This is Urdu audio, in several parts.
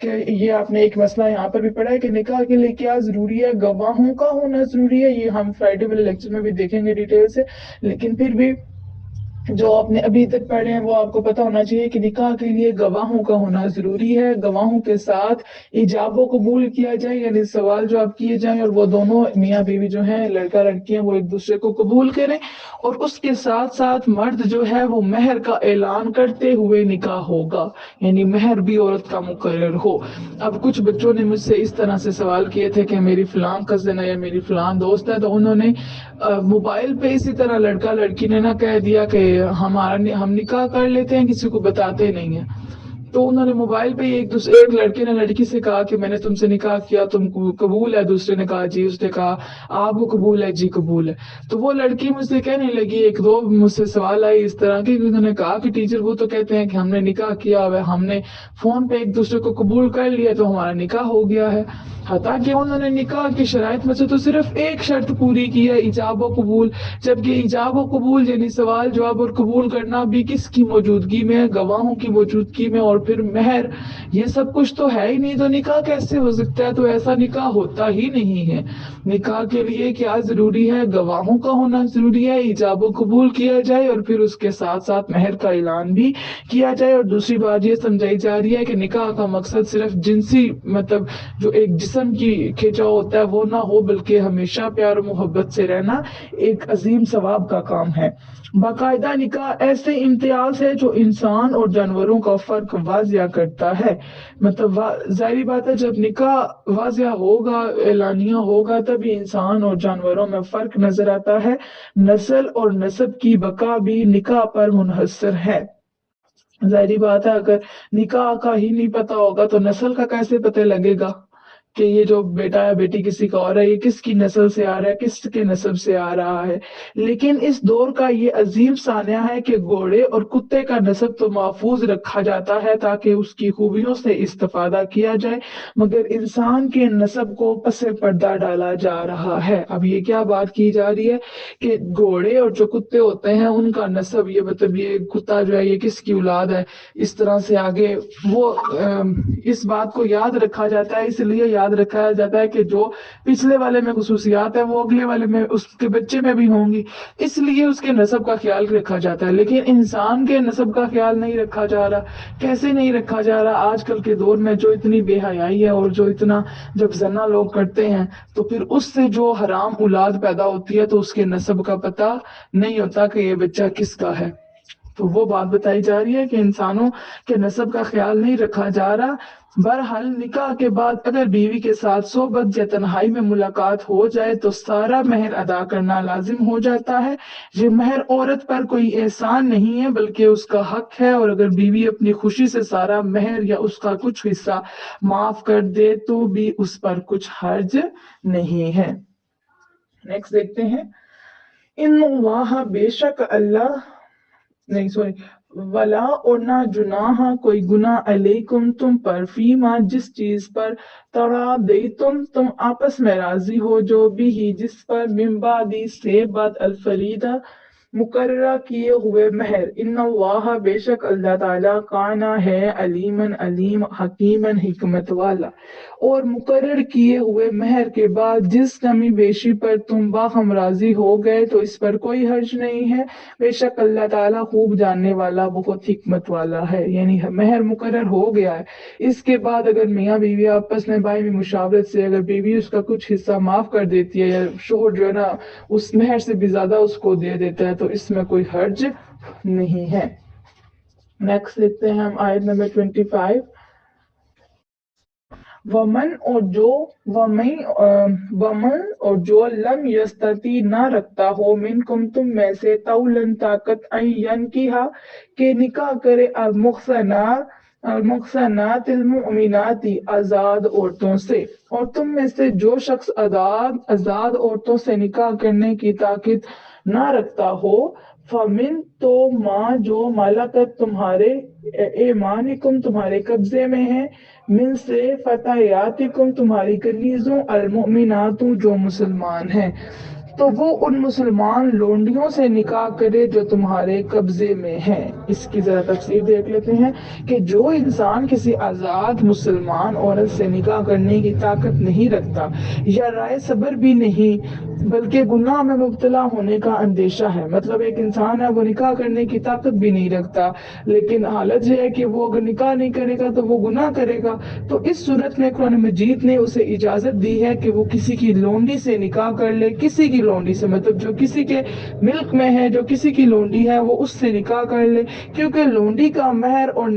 کہ یہ آپ نے ایک مسئلہ یہاں پر بھی پڑھا ہے کہ نکاح کے لیے کیا ضروری ہے، گواہوں کا ہونا ضروری ہے، یہ ہم فرائیڈے والے لیکچر میں بھی دیکھیں گے ڈیٹیل سے، لیکن پھر بھی جو آپ نے ابھی تک پڑھے ہیں وہ آپ کو پتا ہونا چاہیے کہ نکاح کے لیے گواہوں کا ہونا ضروری ہے، گواہوں کے ساتھ ایجاب و قبول کیا جائے، یعنی سوال جو آپ کیے جائیں اور وہ دونوں میاں بیوی جو ہیں، لڑکا لڑکی ہیں، وہ ایک دوسرے کو قبول کریں، اور اس کے ساتھ ساتھ مرد جو ہے وہ مہر کا اعلان کرتے ہوئے نکاح ہوگا، یعنی مہر بھی عورت کا مقرر ہو۔ اب کچھ بچوں نے مجھ سے اس طرح سے سوال کیے تھے کہ میری فلاں کزن ہے یا میری فلاں دوست ہے، تو انہوں نے موبائل پہ اسی طرح لڑکا لڑکی نے نہ کہہ دیا کہ ہم نکاح کر لیتے ہیں، کسی کو بتاتے نہیں ہیں، تو انہوں نے موبائل پہ ایک لڑکے نے لڑکی سے کہا کہ میں نے تم سے نکاح کیا، تم قبول ہے؟ دوسرے نے کہا جی، اس نے کہا آپ کو قبول ہے؟ جی قبول ہے۔ تو وہ لڑکی مجھ سے کہنے لگی، ایک دو مجھ سے سوال آئی اس طرح کے، انہوں نے کہا کہ ٹیچر وہ تو کہتے ہیں کہ ہم نے نکاح کیا ہوا ہے، ہم نے فون پہ ایک دوسرے کو قبول کر لیا تو ہمارا نکاح ہو گیا ہے، حتیٰ کہ انہوں نے نکاح کی شرائط میں سے تو صرف ایک شرط پوری کی ہے، ایجاب و قبول، جبکہ ایجاب و قبول یعنی سوال جواب اور قبول کرنا بھی کس کی موجودگی میں ہے؟ گواہوں کی موجودگی میں، اور پھر مہر، یہ سب کچھ تو ہے ہی نہیں، تو نکاح کیسے ہو سکتا ہے؟ تو ایسا نکاح ہوتا ہی نہیں ہے۔ نکاح کے لیے کیا ضروری ہے؟ گواہوں کا ہونا ضروری ہے، ایجاب و قبول کیا جائے، اور پھر اس کے ساتھ ساتھ مہر کا اعلان بھی کیا جائے۔ اور دوسری بات یہ سمجھائی جا رہی ہے کہ نکاح کا مقصد صرف جنسی مطلب جو ایک جسم کی کھینچاؤ ہوتا ہے وہ نہ ہو، بلکہ ہمیشہ پیار و محبت سے رہنا ایک عظیم ثواب کا کام ہے۔ باقاعدہ نکاح ایسے امتیاز ہے جو انسان اور جانوروں کا فرق واضح کرتا ہے، مطلب ظاہری بات ہے جب نکاح واضح ہوگا، اعلانیہ ہوگا، تبھی انسان اور جانوروں میں فرق نظر آتا ہے۔ نسل اور نسب کی بقا بھی نکاح پر منحصر ہے۔ ظاہری بات ہے اگر نکاح کا ہی نہیں پتا ہوگا تو نسل کا کیسے پتہ لگے گا کہ یہ جو بیٹا یا بیٹی کسی کا اور ہے، یہ کس کی نسل سے آ رہا ہے، کس کے نسب سے آ رہا ہے۔ لیکن اس دور کا یہ عظیم سانحہ ہے کہ گھوڑے اور کتے کا نسب تو محفوظ رکھا جاتا ہے تاکہ اس کی خوبیوں سے استفادہ کیا جائے، مگر انسان کے نسب کو پس پردہ ڈالا جا رہا ہے۔ اب یہ کیا بات کی جا رہی ہے کہ گھوڑے اور جو کتے ہوتے ہیں ان کا نسب، یہ مطلب یہ کتا جو ہے یہ کس کی اولاد ہے، اس طرح سے آگے وہ اس بات کو یاد رکھا جاتا ہے، اس لیے یاد رکھا جاتا ہے کہ جو پچھلے والے میں خصوصیات ہیں وہ اگلے والے میں اس کے بچے میں بھی ہوں گی، اس لیے اس کے نسب کا خیال رکھا جاتا ہے۔ لیکن انسان کے نسب کا خیال نہیں رکھا جا رہا۔ کیسے نہیں رکھا جا رہا؟ آج کل کے دور میں جو اتنی بے حیائی ہے اور جو اتنا جب زنا لوگ کرتے ہیں تو پھر اس سے جو حرام اولاد پیدا ہوتی ہے تو اس کے نسب کا پتہ نہیں ہوتا کہ یہ بچہ کس کا ہے۔ تو وہ بات بتائی جا رہی ہے کہ انسانوں کے نسب کا خیال نہیں رکھا جا رہا۔ بہرحال نکاح کے بعد اگر بیوی کے ساتھ صحبت یا تنہائی میں ملاقات ہو جائے تو سارا مہر ادا کرنا لازم ہو جاتا ہے۔ یہ مہر عورت پر کوئی احسان نہیں ہے بلکہ اس کا حق ہے، اور اگر بیوی اپنی خوشی سے سارا مہر یا اس کا کچھ حصہ معاف کر دے تو بھی اس پر کچھ حرج نہیں ہے۔ نیکسٹ دیکھتے ہیں، ان اللہ، بے شک اللہ، نہیں سوری، ولا اور نہ جناح، کوئی گناہ، علیکم تم پر، فیما جس چیز پر، تم آپس میں راضی ہو، جو بھی ہی جس پر، من بعد سے بعد، الفریدہ مقررہ کیے ہوئے مہر، ان اللہ، بے شک اللہ تعالیٰ، کانا ہے، علیمن علیم، حکیمن حکمت والا، اور مقرر کیے ہوئے مہر کے بعد جس کمی بیشی پر تم باہم راضی ہو گئے تو اس پر کوئی حرج نہیں ہے، بے شک اللہ تعالیٰ خوب جاننے والا، بہت حکمت والا ہے۔ یعنی مہر مقرر ہو گیا ہے، اس کے بعد اگر میاں بیوی آپس میں باہمی مشاورت سے اگر بیوی اس کا کچھ حصہ معاف کر دیتی ہے یا شوہر جو ہے نا اس مہر سے بھی زیادہ اس کو دے دیتا ہے تو اس میں کوئی حرج نہیں ہے۔ نیکسٹ دیکھتے ہیں ہم آیت نمبر 25، ومن اور جو لم یستطیع نہ رکھتا ہو، منکم تم میں سے، طولن طاقت، ینکحا کہ نکاح کرے، المحصنات المؤمنات آزاد عورتوں سے، اور تم میں سے جو شخص آزاد عورتوں سے نکاح کرنے کی طاقت نہ رکھتا ہو، فمن تو ماں جو ملکت تمہارے، ایمانکم تمہارے قبضے میں ہے، من سے فتیاتکم تمہاری کنیزوں، المؤمنات جو مسلمان ہیں، تو وہ ان مسلمان لونڈیوں سے نکاح کرے جو تمہارے قبضے میں ہیں۔ اس کی ذرا تفصیل دیکھ لیتے ہیں کہ جو انسان کسی آزاد مسلمان عورت سے نکاح کرنے کی طاقت نہیں رکھتا یا رائے صبر بھی نہیں بلکہ گناہ میں مبتلا ہونے کا اندیشہ ہے، مطلب ایک انسان ہے وہ نکاح کرنے کی طاقت بھی نہیں رکھتا لیکن حالت یہ ہے کہ وہ اگر نکاح نہیں کرے گا تو وہ گناہ کرے گا، تو اس صورت میں قرآن مجید نے اسے اجازت دی ہے کہ وہ کسی کی لونڈی سے نکاح کر لے، کسی کی لونڈی سے، مطلب جو کسی کے ملک میں ہے، جو کسی کی لونڈی ہے وہ اس سے نکاح کر لے، کیونکہ لونڈی کا مہر اور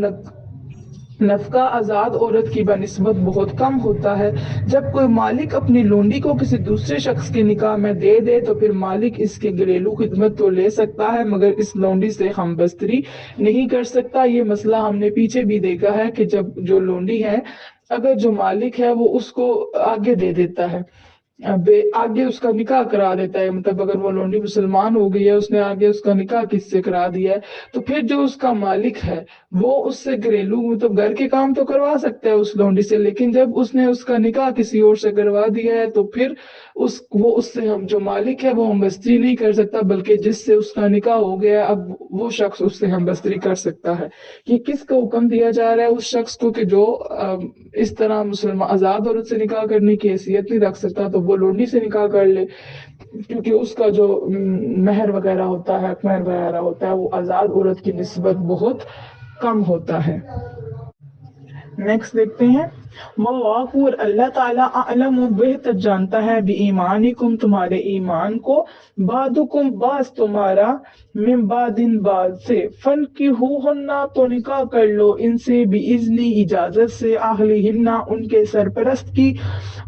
نفقہ آزاد عورت کی بنسبت بہت کم ہوتا ہے۔ جب کوئی مالک اپنی لونڈی کو کسی دوسرے شخص کے نکاح میں دے دے تو پھر مالک اس کے گھریلو خدمت تو لے سکتا ہے مگر اس لونڈی سے ہم بستری نہیں کر سکتا۔ یہ مسئلہ ہم نے پیچھے بھی دیکھا ہے کہ جب جو لونڈی ہے اگر جو مالک ہے وہ اس کو آگے دے دیتا ہے، آگے اس کا نکاح کرا دیتا ہے، مطلب اگر وہ لونڈی مسلمان ہو گئی ہے اس نے آگے اس کا نکاح کس سے کرا دیا ہے تو پھر جو اس کا مالک ہے وہ اس سے گھریلو مطلب گھر کے کام تو کروا سکتا ہے اس لونڈی سے، لیکن جب اس نے اس کا نکاح کسی اور سے کروا دیا ہے تو پھر وہ اس سے ہم جو مالک ہے وہ ہم بستری نہیں کر سکتا بلکہ جس سے اس کا نکاح ہو گیا اب وہ شخص اس سے ہم بستری کر سکتا ہے۔ کہ کس کو حکم دیا جا رہا ہے؟ اس شخص کو کہ جو اس طرح مسلمان آزاد عورت سے نکاح کرنے کی حیثیت نہیں رکھ سکتا تو وہ لونڈی سے نکاح کر لے، کیونکہ اس کا جو مہر وغیرہ ہوتا ہے، مہر وغیرہ ہوتا ہے وہ آزاد عورت کی نسبت بہت کم ہوتا ہے۔ نیکسٹ دیکھتے ہیں، واللہ اور اللہ تعالیٰ اعلم بہتر جانتا ہے بِایمانکم تمہارے ایمان کو، بعضکم بعض تمہارا، من بعض بعض سے، فانکحوہن تو نکاح کر لو ان سے، بِاذنِ اجازت سے، اہلہن ان کے سرپرست کی،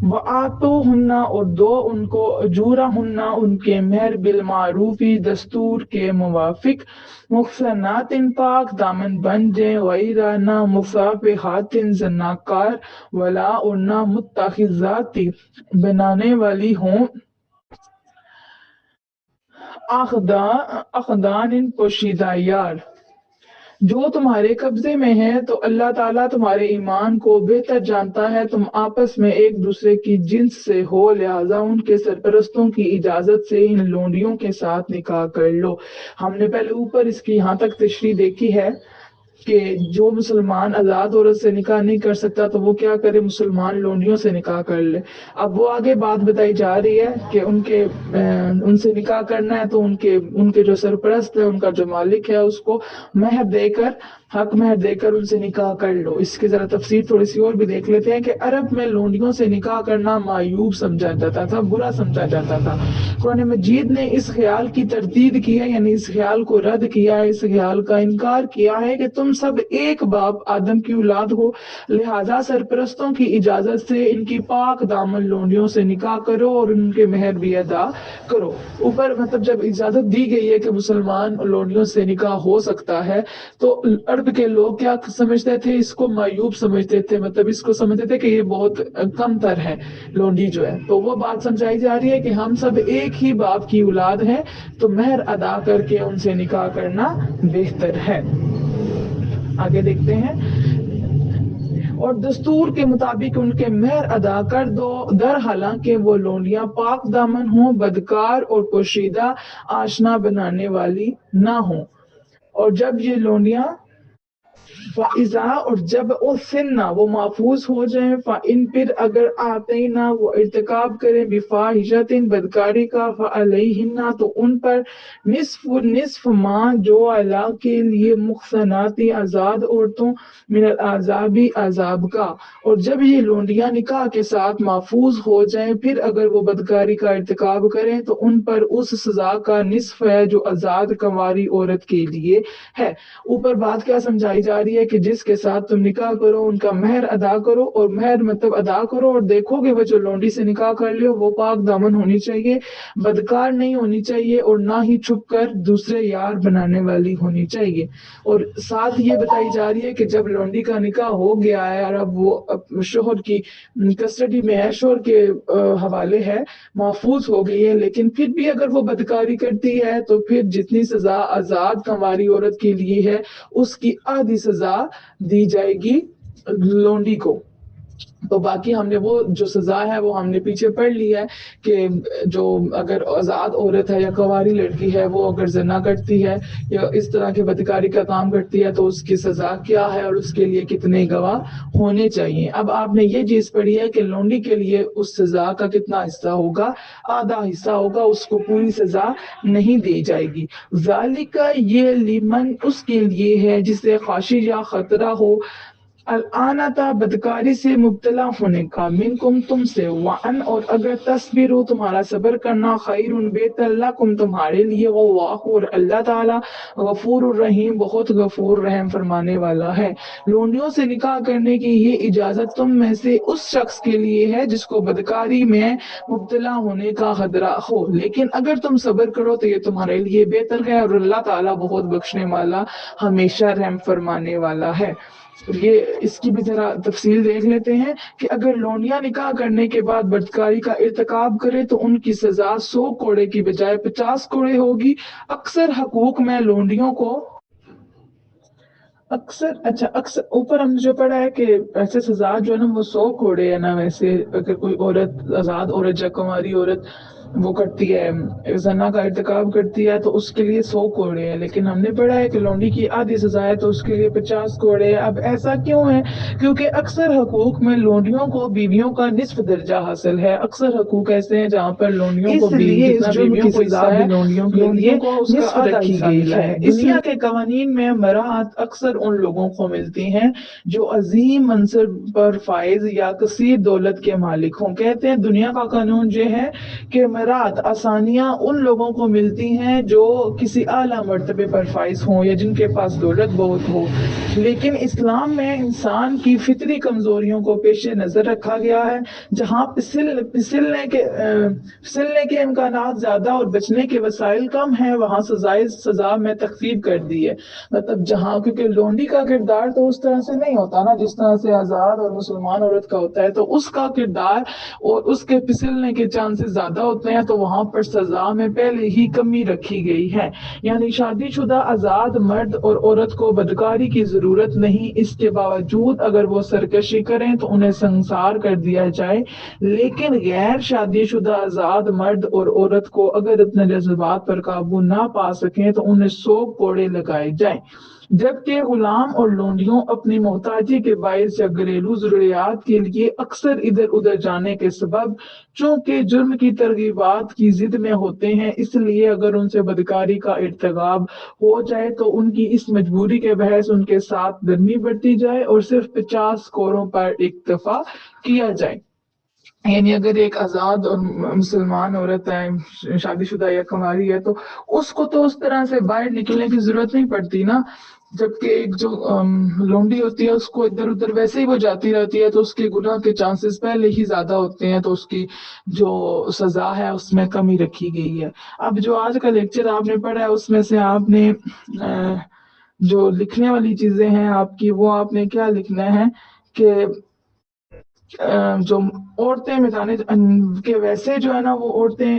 وآتوہن اور دو ان کو، اجورہن ان کے مہر، بالمعروف دستور کے موافق، محصنات پاک دامن بن جائیں، غیر نہ مصافحات زناکار، ولا اور نہ متخذات بنانے والی ہوں، اخدان پوشیدہ یار۔ جو تمہارے قبضے میں ہے تو اللہ تعالیٰ تمہارے ایمان کو بہتر جانتا ہے، تم آپس میں ایک دوسرے کی جنس سے ہو لہذا ان کے سرپرستوں کی اجازت سے ان لونڈیوں کے ساتھ نکاح کر لو۔ ہم نے پہلے اوپر اس کی یہاں تک تشریح دیکھی ہے کہ جو مسلمان آزاد عورت سے نکاح نہیں کر سکتا تو وہ کیا کرے، مسلمان لونڈیوں سے نکاح کر لے۔ اب وہ آگے بات بتائی جا رہی ہے کہ ان سے نکاح کرنا ہے تو ان کے جو سرپرست ہے، ان کا جو مالک ہے اس کو مہر دے کر، حق مہر دے کر ان سے نکاح کر لو۔ اس کی ذرا تفسیر تھوڑی سی اور بھی دیکھ لیتے ہیں کہ عرب میں لونڈیوں سے نکاح کرنا معیوب سمجھا جاتا تھا، برا سمجھا جاتا تھا۔ قرآن مجید نے اس خیال کی تردید کی ہے، یعنی اس خیال کو رد کیا ہے، اس خیال کا انکار کیا ہے کہ تم سب ایک باپ آدم کی اولاد ہو، لہذا سرپرستوں کی اجازت سے ان کی پاک دامن لونڈیوں سے نکاح کرو اور ان کے مہر بھی ادا کرو۔ اوپر مطلب جب اجازت دی گئی ہے کہ مسلمان لونڈیوں سے نکاح ہو سکتا ہے تو عرب کے لوگ کیا سمجھتے تھے، اس کو معیوب سمجھتے تھے، مطلب اس کو سمجھتے تھے کہ یہ بہت کم تر ہے لونڈی جو ہے۔ تو وہ بات سمجھائی جا رہی ہے کہ ہم سب ایک ہی باپ کی اولاد ہیں تو مہر ادا کر کے ان سے نکاح کرنا بہتر ہے۔ آگے دیکھتے ہیں، اور دستور کے مطابق ان کے مہر ادا کر دو، در حالانکہ وہ لونڈیاں پاک دامن ہوں، بدکار اور پوشیدہ آشنا بنانے والی نہ ہوں، اور جب یہ لونڈیاں فَإِذَا اور جب اُحْصِنَّ وہ محفوظ ہو جائیں، فَإِن پھر اگر آتَيْنَا وہ ارتکاب کریں بِفَاحِشَةٍ بدکاری کا، فَعَلَيْهِنَّ تو ان پر نصف ما جو اللہ کے لیے محصنات آزاد عورتوں، من العذاب عذاب کا، اور جب یہ لونڈیاں نکاح کے ساتھ محفوظ ہو جائیں پھر اگر وہ بدکاری کا ارتکاب کریں تو ان پر اس سزا کا نصف ہے جو آزاد کنواری عورت کے لیے ہے۔ اوپر بات کیا سمجھائی جا رہی ہے کہ جس کے ساتھ تم نکاح کرو ان کا مہر ادا کرو، اور مہر مطلب ادا کرو اور دیکھو کہ وہ جو لونڈی سے نکاح کر لے وہ پاک دامن ہونی چاہیے، بدکار نہیں ہونی چاہیے، اور نہ ہی چھپ کر دوسرے یار بنانے والی ہونی چاہیے۔ اور ساتھ یہ بتائی جا رہی ہے کہ جب لونڈی کا نکاح ہو گیا ہے اور اب وہ شوہر کی کسٹڈی میں ہے، شوہر کے حوالے ہے، محفوظ ہو گئی ہے، لیکن پھر بھی اگر وہ بدکاری کرتی ہے تو پھر جتنی سزا آزاد کنواری عورت کے لیے ہے اس کی آدھی سزا دی جائے گی لونڈی کو۔ تو باقی ہم نے وہ جو سزا ہے وہ ہم نے پیچھے پڑھ لی ہے کہ جو اگر آزاد عورت ہے یا کنواری لڑکی ہے وہ اگر زنا کرتی ہے یا اس طرح کے بدکاری کا کام کرتی ہے تو اس کی سزا کیا ہے اور اس کے لیے کتنے گواہ ہونے چاہیے۔ اب آپ نے یہ چیز پڑھی ہے کہ لونڈی کے لیے اس سزا کا کتنا حصہ ہوگا، آدھا حصہ ہوگا، اس کو پوری سزا نہیں دی جائے گی۔ ذالک یہ لمن اس کے لیے ہے جسے خواہش یا خطرہ ہو، الآنتا بدکاری سے مبتلا ہونے کا، منکم تم سے، وعن اور اگر تصبروا تمہارا صبر کرنا، خیر بہتر لکم تمہارے لیے، واللہ اور اللہ تعالی غفور الرحیم بہت غفور رحم فرمانے والا ہے۔ لونڈیوں سے نکاح کرنے کی یہ اجازت تم میں سے اس شخص کے لیے ہے جس کو بدکاری میں مبتلا ہونے کا خطرہ ہو، لیکن اگر تم صبر کرو تو یہ تمہارے لیے بہتر ہے، اور اللہ تعالیٰ بہت بخشنے والا ہمیشہ رحم فرمانے والا ہے۔ یہ اس کی بھی ذرا تفصیل دیکھ لیتے ہیں کہ اگر لونڈیاں نکاح کرنے کے بعد بدکاری کا ارتکاب کرے تو ان کی سزا 100 کوڑے کی بجائے 50 کوڑے ہوگی۔ اکثر حقوق میں لونڈیوں کو اکثر اوپر ہم نے جو پڑھا ہے کہ ایسے سزا جو ہے نا وہ 100 کوڑے ہے نا، ویسے اگر کوئی عورت آزاد عورت یا کنواری عورت وہ کرتی ہے زنا کا ارتکاب کرتی ہے تو اس کے لیے 100 کوڑے ہے، لیکن ہم نے پڑھا ہے کہ لونڈی کی آدھی سزا ہے تو اس کے لیے 50 کوڑے ہے۔ اب ایسا کیوں ہے؟ کیونکہ اکثر حقوق میں لونڈیوں کو بیویوں کا نصف درجہ حاصل ہے۔ اکثر حقوق ایسے ہیں جہاں پر لونڈیوں کو بیویوں کو حصہ ہے، لونڈیوں کے لیے نصف رکھی گئی ہے۔ دنیا کے قوانین میں مراعات اکثر ان لوگوں کو ملتی ہیں جو عظیم منصب پر فائز یا کثیر دولت کے مالک ہوں۔ کہتے ہیں دنیا کا قانون یہ ہے کہ مراعات آسانیاں ان لوگوں کو ملتی ہیں جو کسی اعلیٰ مرتبے پر فائز ہوں یا جن کے پاس دولت بہت ہو، لیکن اسلام میں انسان کی فطری کمزوریوں کو پیش نظر رکھا گیا ہے۔ جہاں پھسلنے کے امکانات زیادہ اور بچنے کے وسائل کم ہیں وہاں سزا میں تخفیف کر دی ہے۔ مطلب جہاں کیونکہ لونڈی کا کردار تو اس طرح سے نہیں ہوتا نا جس طرح سے آزاد اور مسلمان عورت کا ہوتا ہے، تو اس کا کردار اور اس کے پھسلنے کے چانسز زیادہ ہوتے ہیں، تو وہاں پر سزا میں پہلے ہی کمی رکھی گئی ہے۔ یعنی شادی شدہ آزاد مرد اور عورت کو بدکاری کی ضرورت نہیں، اس کے باوجود اگر وہ سرکشی کریں تو انہیں سنسار کر دیا جائے، لیکن غیر شادی شدہ آزاد مرد اور عورت کو اگر اپنے جذبات پر قابو نہ پا سکیں تو انہیں 100 کوڑے لگائے جائیں۔ جبکہ غلام اور لونڈیوں اپنی محتاجی کے باعث یا گھریلو ضروریات کے لیے اکثر ادھر ادھر جانے کے سبب چونکہ جرم کی ترغیبات کی ضد میں ہوتے ہیں، اس لیے اگر ان سے بدکاری کا ارتکاب ہو جائے تو ان کی اس مجبوری کے بحث ان کے ساتھ نرمی برتی جائے اور صرف 50 کوڑوں پر اکتفا کیا جائے۔ یعنی اگر ایک آزاد اور مسلمان عورت ہے شادی شدہ یا کنواری ہے تو اس کو تو اس طرح سے باہر نکلنے کی ضرورت نہیں پڑتی نا، جبکہ ایک جو لونڈی ہوتی ہے اس کو ادھر ادھر ویسے ہی وہ جاتی رہتی ہے تو اس کے گناہ کے چانسز پہلے ہی زیادہ ہوتے ہیں، تو اس کی جو سزا ہے اس میں کمی رکھی گئی ہے۔ اب جو آج کا لیکچر آپ نے پڑھا ہے اس میں سے آپ نے جو لکھنے والی چیزیں ہیں آپ کی، وہ آپ نے کیا لکھنا ہے کہ جو عورتیں مٹانے کہ ویسے جو ہے نا وہ عورتیں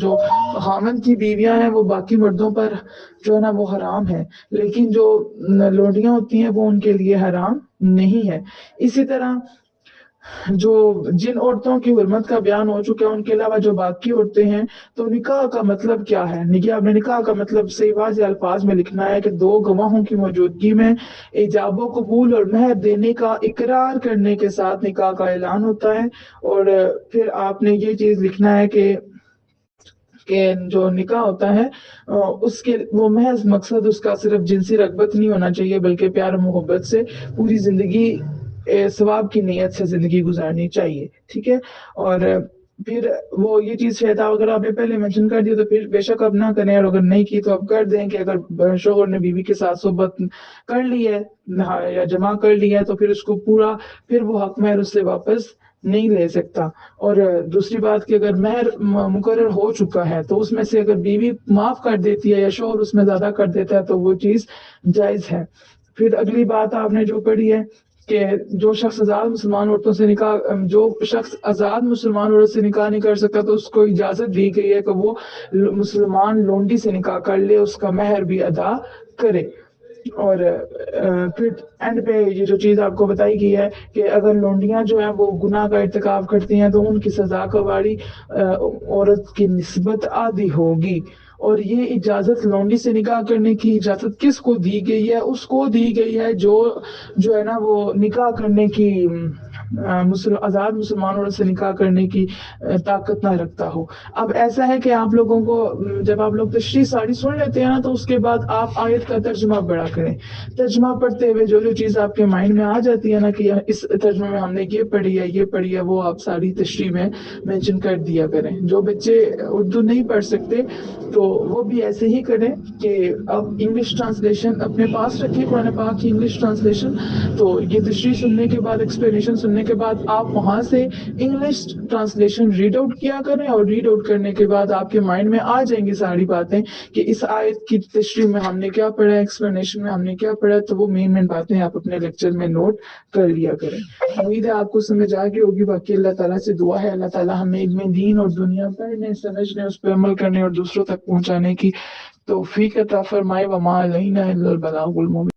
جو خامند کی بیویاں ہیں وہ باقی مردوں پر جو ہے نا وہ حرام ہے، لیکن جو لونڈیاں ہوتی ہیں وہ ان کے لیے حرام نہیں ہے۔ اسی طرح جو جن عورتوں کی حرمت کا بیان ہو چکا ہے ان کے علاوہ جو باقی عورتیں ہیں، تو نکاح کا مطلب کیا ہے؟ نکاح کا مطلب صحیح واضح الفاظ میں لکھنا ہے کہ 2 گواہوں کی موجودگی میں ایجاب و قبول اور مہر دینے کا اقرار کرنے کے ساتھ نکاح کا اعلان ہوتا ہے۔ اور پھر آپ نے یہ چیز لکھنا ہے کہ جو نکاح ہوتا ہے اس کے وہ محض مقصد اس کا صرف جنسی رغبت نہیں ہونا چاہیے بلکہ پیار و محبت سے پوری زندگی ثواب کی نیت سے زندگی گزارنی چاہیے، ٹھیک ہے۔ اور پھر وہ یہ چیز شاید اگر آپ نے پہلے منشن کر دی تو پھر بے شک اب نہ کریں، اور اگر نہیں کی تو اب کر دیں کہ اگر شوہر نے بیوی کے ساتھ صحبت کر لی ہے یا جمع کر لی ہے تو پھر اس کو پورا پھر وہ حق مہر اس سے واپس نہیں لے سکتا۔ اور دوسری بات کہ اگر مہر مقرر ہو چکا ہے تو اس میں سے اگر بیوی معاف کر دیتی ہے یا شوہر اس میں زیادہ کر دیتا ہے تو وہ چیز جائز ہے۔ پھر اگلی بات آپ نے جو پڑھی ہے کہ جو شخص آزاد مسلمان عورتوں سے نکاح نہیں کر سکتا تو اس کو اجازت دی گئی ہے کہ وہ مسلمان لونڈی سے نکاح کر لے، اس کا مہر بھی ادا کرے۔ اور پھر اینڈ پہ یہ جو چیز آپ کو بتائی گئی ہے کہ اگر لونڈیاں جو ہیں وہ گناہ کا ارتکاب کرتی ہیں تو ان کی سزا کا باری عورت کی نسبت آدھی ہوگی. اور یہ اجازت لونڈی سے نکاح کرنے کی اجازت کس کو دی گئی ہے؟ اس کو دی گئی ہے جو ہے نا وہ نکاح کرنے کی آزاد مسلمانوں سے نکاح کرنے کی طاقت نہ رکھتا ہو. اب ایسا ہے کہ آپ لوگوں کو جب آپ لوگ تشریح ساری سن لیتے ہیں نا تو اس کے بعد آپ آیت کا ترجمہ پڑھا کریں. ترجمہ پڑھتے ہوئے جو چیز آپ کے مائنڈ میں آ جاتی ہے نا کہ اس ترجمے میں ہم نے یہ پڑھی ہے وہ آپ ساری تشریح میں مینشن کر دیا کریں. جو بچے اردو نہیں پڑھ سکتے تو وہ بھی ایسے ہی کریں کہ اب انگلش ٹرانسلیشن اپنے پاس رکھیں، قرآن پاک کی انگلش ٹرانسلیشن. تو یہ تشریح سننے کے بعد، ایکسپلینیشن سننے کے بعد آپ وہاں سے انگلش ٹرانسلیشن ریڈ آؤٹ کیا کریں، اور ریڈ آؤٹ کرنے کے بعد آپ کے مائنڈ میں آ جائیں گی ساری باتیں کہ اس آیت کی تشریح میں ہم نے کیا پڑھا ہے، ایکسپلینیشن میں ہم نے کیا پڑھا ہے. تو وہ مین باتیں آپ اپنے لیکچر میں نوٹ کر لیا کریں. امید ہے آپ کو سمجھ آ گئی ہوگی. باقی اللہ تعالیٰ سے دعا ہے اللہ تعالیٰ ہمیں علم دین اور دنیا پڑھنے، سمجھنے، اس پہ عمل کرنے اور دوسروں تک پہنچانے کی توفیق عطا فرمائے. وما علینا الا البلاغ المبین.